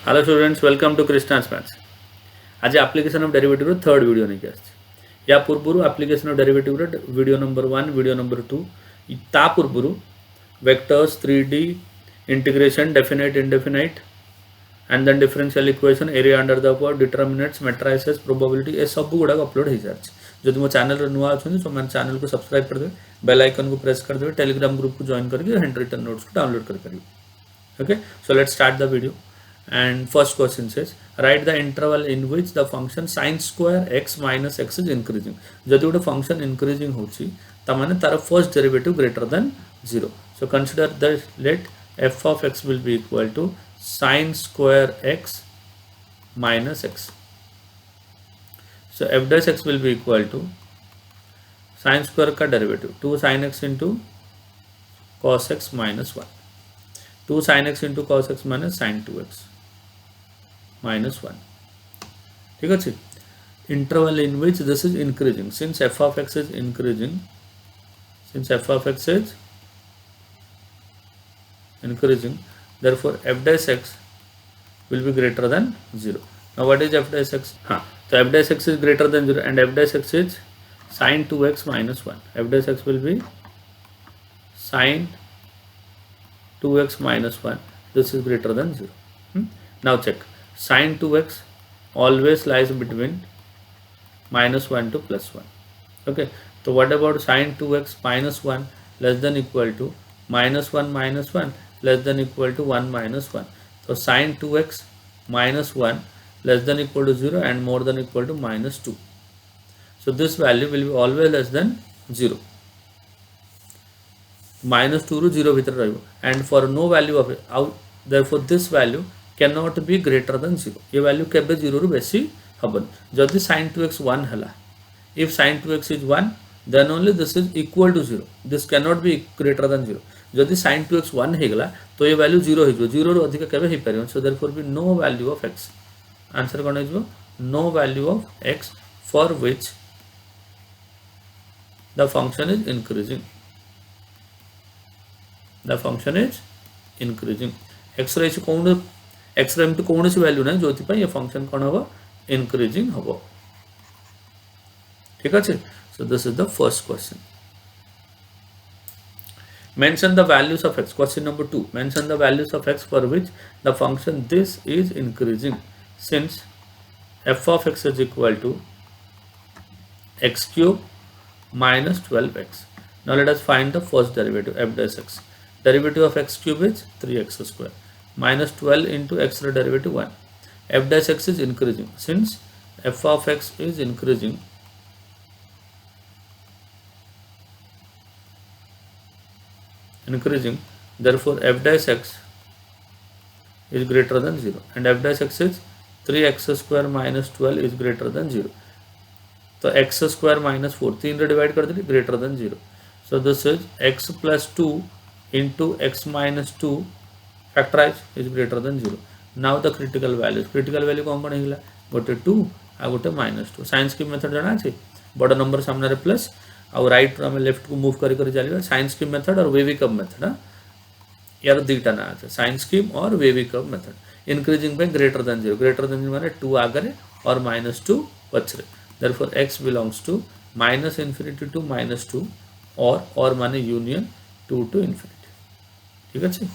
Hello students, welcome to Krishna's Maths. आज application of derivative third video नहीं किया या पूर्वरु application of derivative video number 1 video number 2 ता पूर्वरु vectors 3D integration definite indefinite and then differential equation area under the curve determinants matrices probability ए सब गुड़ा upload हो सारी जदि मो चैनल नुआ अच्छा सो मैंने चैनल को सब्सक्राइब कर दे बेल आइकन को प्रेस कर दे टेलीग्राम ग्रुप को ज्वाइन करके हैंड रिटन नोट्स को डाउनलोड कर करिए okay so let's start the video. And first question says write the interval in which the function sin square x minus x is increasing. जदि गोटे function increasing होची तमाने तार first derivative greater than 0. So consider that let f of x will be equal to sin square x minus x. So f dash x will be equal to sin square का derivative 2 sin x into cos x minus 1. 2 sin x into cos x minus sin 2x minus 1. ठीक है. Interval in which this is increasing. Since f of x is increasing, therefore f dash x will be greater than 0. Now what is f dash x? So f dash x is greater than 0 and f dash x is sin 2x minus 1. F dash x will be sin 2x minus 1. This is greater than 0. Now check. Sin 2x always lies between minus 1 to plus 1. Okay. So what about sin 2x minus 1 less than equal to minus 1 less than equal to 1 minus 1. So sin 2x minus 1 less than equal to 0 and more than equal to minus 2. So this value will be always less than 0. Minus 2 to 0 bhitar rahibo and for no value of it out, therefore this value cannot be greater than 0. ये value केबे 0 रु बेसी हबन जदि sin 2x 1 हला. If sin 2x is 1 then only this is equal to 0. This cannot be greater than 0. जदि sin 2x 1 हेगला तो ये value 0 हो 0 रु अधिक केबे हे परियो. So therefore be no value of x. Answer कोन हो no value of x for which the function is increasing. The function is increasing. x रे कोन x रे एमती कौन सी वैल्यू ना जो ये फंक्शन कौन हम इंक्रीजिंग हम. ठीक है. So this is the first question. Mention the values of x. Question number 2. Mention the values of x for which the function this is increasing since f of x is equal to x cube minus 12x. Now let us find the first derivative f dash x. Derivative of x cube is 3x square minus 12 into x derivative 1. F dash x is increasing since f of x is increasing therefore f dash x is greater than 0 and f dash x is 3x square minus 12 is greater than 0. So x square minus 4 3 divide कर देंगे greater than 0. So this is x plus 2 into x minus 2 factorize is greater than 0. Now the critical values. Critical value कौन कौन है? गोटे 2 आ गोटे minus 2. Science की method जाना है बड़ा नंबर सामने रे प्लस और राइट रो हम लेफ्ट को मूव करी करी चलिबा. साइंस की मेथड और वेवी कर्व मेथड यार दुईटा ना है साइंस स्कीम और वेवी कर्व मेथड. इंक्रीजिंग पे ग्रेटर देन 0. ग्रेटर देन 0 माने 2 आगे और minus 2 पछरे. Therefore x belongs to minus infinity to minus 2 और माने यूनियन 2 to infinity. ठीक है.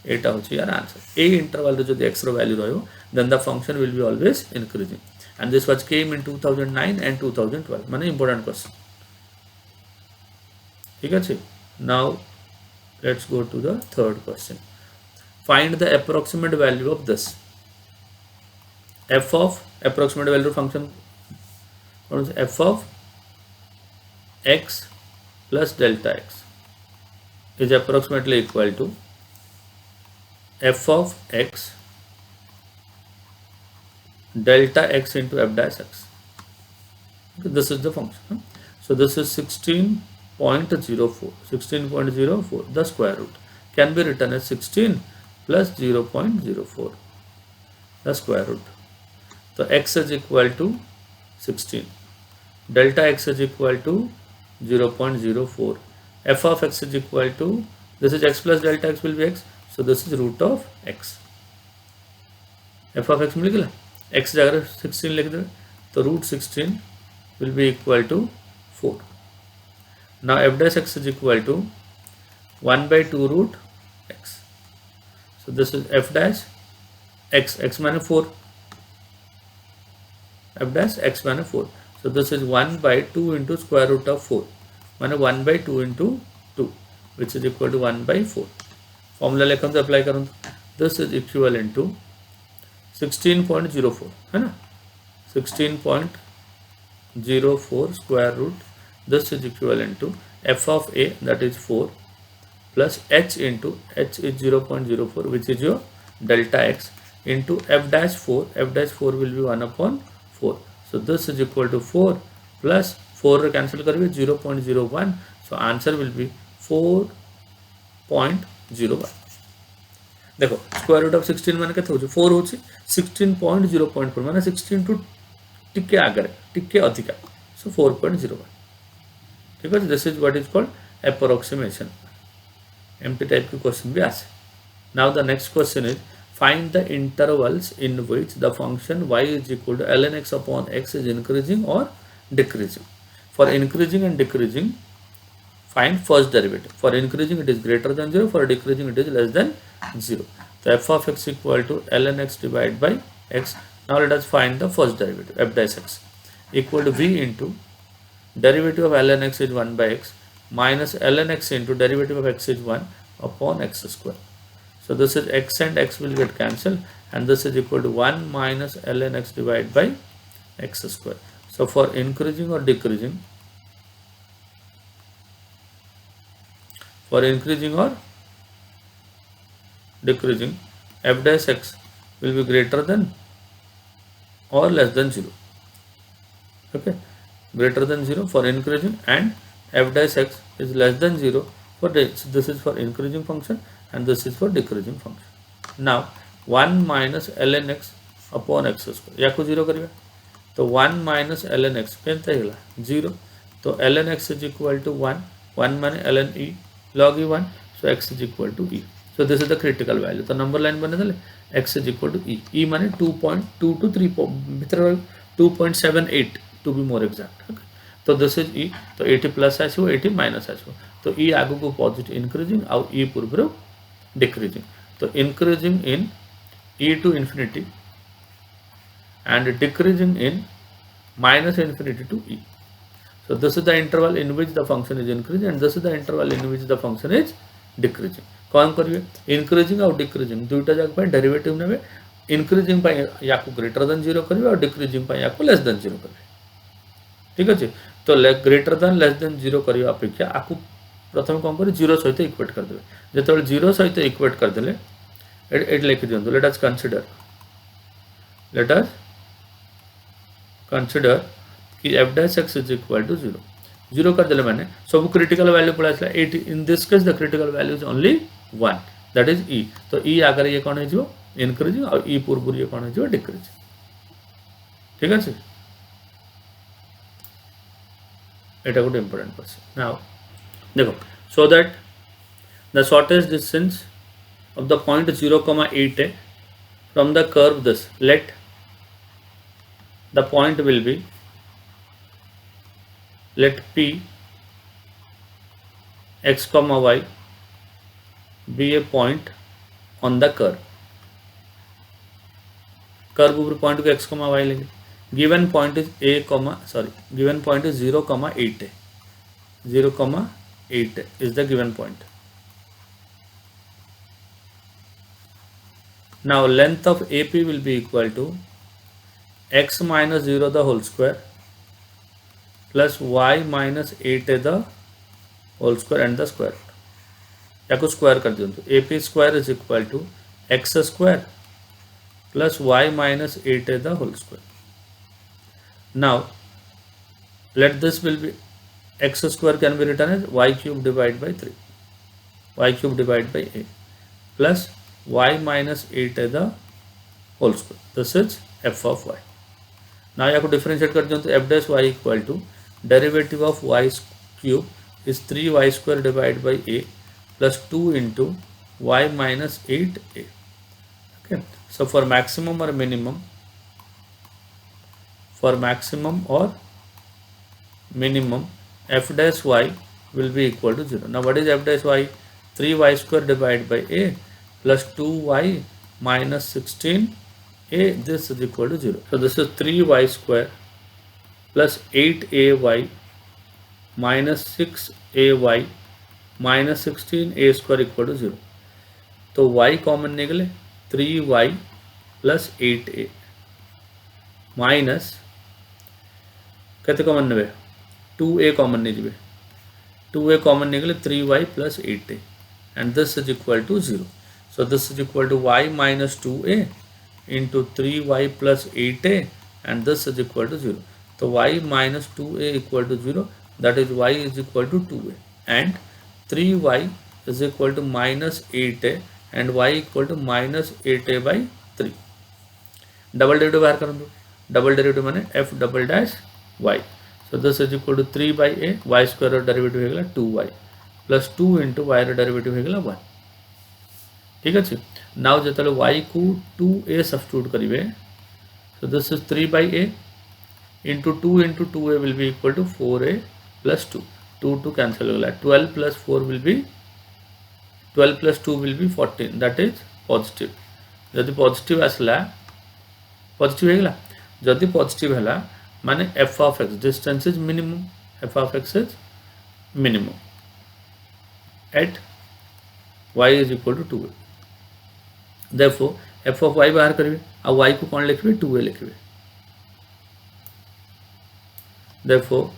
एटा होची यार आंसर. ए इंटरवल रे जदि x रो वैल्यू रहयो then the function will be always increasing and this was came in 2009 and 2012 माने इंपोर्टेंट क्वेश्चन. ठीक है. Now let's go to the third question. Find the approximate value of this. f of approximate value function कौन से f of x plus delta x is approximately equal to f of x delta x into f dash x. This is the function. So this is 16.04. 16.04. The square root can be written as 16 plus 0.04. The square root. So x is equal to 16. Delta x is equal to 0.04. F of x is equal to, this is x plus delta x will be x. So this is root of x. F of X मिल गला X जगह 16 लिख देवे तो root 16 will be equal to 4. Now f dash x is equal to 1 by 2 root x. So this is f dash x minus 4. F dash x minus 4. So this is 1 by 2 into square root of 4. Minus 1 by 2 into 2, which is equal to 1 by 4. Formula लेकर तो apply करूँ तो this is equivalent to 16.04 है ना 16.04 square root. This is equivalent to f of a, that is 4, plus h into h is 0.04, which is your delta x, into f dash 4. F dash 4 will be 1 upon 4. So this is equal to 4 plus 4 cancel करेंगे 0.01. So answer will be 4.01. देखो square root of 16 माने केते होची 4 होची 16.0.4 माने 16 to टिके आगे टिके अधिका. So 4.01. ठीक है. This is what is called approximation. MP type की क्वेश्चन भी आसे. Now the next question is find the intervals in which the function y is equal to ln x upon x is increasing or decreasing. For increasing and decreasing, find first derivative. For increasing it is greater than 0, for decreasing it is less than 0. So f of x equal to ln x divided by x. Now let us find the first derivative, f dash x equal to v into derivative of ln x is 1 by x minus ln x into derivative of x is 1 upon x square. So this is x and x will get cancelled, and this is equal to 1 minus ln x divided by x square. So for increasing or decreasing, f dash x will be greater than or less than 0. Okay, greater than 0 for increasing, and f dash x is less than 0 for this is for increasing function, and this is for decreasing function. Now 1 minus ln x upon x square या को 0 करिए तो 1 minus ln x केनता हिला 0. तो ln x is equal to 1 माने ln e log e 1. So x is equal to e. So this is the critical value. तो number line बने देले x is equal to e. E माने 2.2 to 3 भीतर 2.78 to be more exact. Okay. तो this is e. तो 80 plus आसो 80 minus आसो. तो e आगो को पॉजिटिव इंक्रीजिंग और e पूर्व डिक्रीजिंग. तो increasing in e to infinity and decreasing in minus infinity to e. So this is the interval in which the function is increasing, and this is the interval in which the function is decreasing. कौन करिए increasing और decreasing दुईटा जगह पे derivative नेबे. Increasing पे या को ग्रेटर देन 0 करिए और डिक्रीजिंग पे या को लेस देन 0 करिए. ठीक अछि. तो ग्रेटर देन लेस देन 0 करिए अपेक्षा आकु प्रथम कौन करी 0 सहित इक्वेट कर देबे. जेतेबेले 0 सहित इक्वेट कर देले एट लिख दियंतु. लेट अस कंसीडर कि f dash x is equal to 0. 0 कर देले माने सब क्रिटिकल वैल्यू पड़ा आसला 80. In this case the critical value is only 1, that is e. तो e आगर ये कोन हिजो इंक्रीजिंग और e पूर्व ये कोन हिजो डिक्रीजिंग. ठीक अछि. एटा गुड इंपोर्टेंट क्वेश्चन. नाउ देखो so that the shortest distance of the point 0,8 from the curve this, let the point will be, let p x comma y be a point on the curve. Curve ऊपर point को x comma y लेंगे. Given point is given point is 0,8 0,8 is the given point. Now length of AP will be equal to x minus 0 the whole square plus y minus 8 the whole square and the square root. या को square कर दियो. AP square is equal to x square plus y minus 8 the whole square. Now let this will be x square can be written as y cube divided by 3, y cube divided by a plus y minus 8 the whole square. This is f of y. Now you have to differentiate कर दियो. f dash y equal to derivative of y cube is 3y square divided by a plus 2 into y minus 8a. Okay. So for maximum or minimum, f dash y will be equal to 0. Now what is f dash y? 3y square divided by a plus 2y minus 16a, this is equal to 0. So this is 3y square plus 8ay minus 6ay minus 16a square equal to 0. तो y common निकले 3y plus 8a minus केते common नेबे 2a common नहीं जीवे 2a common निकले 3y plus 8a and this is equal to 0. So this is equal to y minus 2a into 3y plus 8a and this is equal to 0. So y minus 2a equal to 0, that is y is equal to 2a and 3y is equal to minus 8a and y equal to minus 8a by 3. Double derivative बाहर कर दो, double derivative माने f double dash y. So this is equal to 3 by a, y square और derivative होगा 2y plus 2 into y रो derivative होगा 1. ठीक है जी. Now जतले y को 2a substitute करिवे, so this is 3 by a into 2a will be equal to 4a plus 2. 2 cancel होगा 12 plus 4 will be 12 plus 2 will be 14, that is positive. जदि positive आसला positive होगा, जदि positive हला माने f of x distance is minimum, f of x is minimum at y is equal to 2a. Therefore f of y बाहर करिवे आ y को कौन लिखिबे 2a लिखिबे. Therefore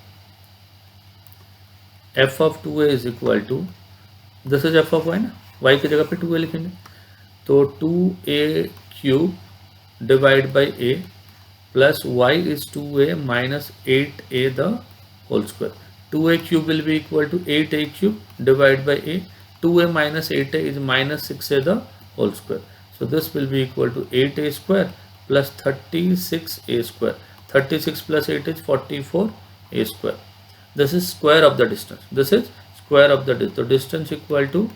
f of 2a is equal to, this is f of y ना, y की जगह पे 2a लिखेंगे तो 2a cube divided by a plus y is 2a minus 8a the whole square. 2a cube will be equal to 8a cube divided by a. 2a minus 8a is minus 6a the whole square. So this will be equal to 8a square plus 36a square. 36 plus 8 is 44a square. This is square of the distance. This is square of the distance equal to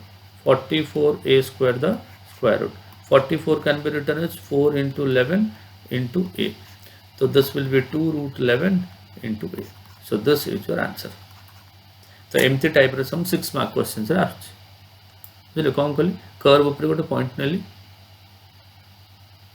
44a square the square root. 44 can be written as 4 into 11 into a. So this will be 2 root 11 into a. So this is your answer. So empty type रे some 6 mark questions रे आछे. बुझले कोन कली curve ऊपर गोटे point Nelly.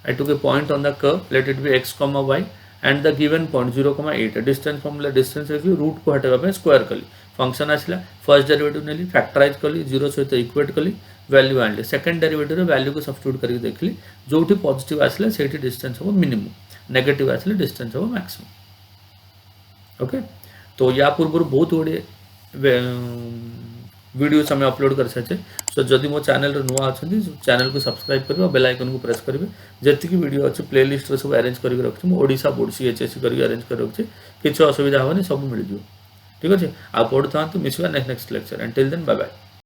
I took a point on the curve, let it be x comma y and the given point 0,8. Distance formula distance is root को हटेबा पे square कली. Function आछला first derivative नेली factorize कली 0 सहित equate कली value आनली. Second derivative रे value को substitute करके देखली जोठी positive आछला सेठी distance हो minimum, negative आछले distance हो maximum. ओके तो या पूर्व बहुत गुड़े वीडियो आम अपलोड कर सारी. सो जदि मो चैनल नुआ अच्छा चैनल को सब्सक्राइब करेंगे, बेल आइकन को प्रेस करेंगे. जी वीडियो अच्छे प्लेलिस्ट सब अरेंज करके रखी ओडिशा बोर्ड CHSe करके अरेंज कर रखी. किसी असुविधा हेनी सब मिल जाए. ठीक अच्छे आप पढ़ु था मिसवा next lecture. Until then bye bye.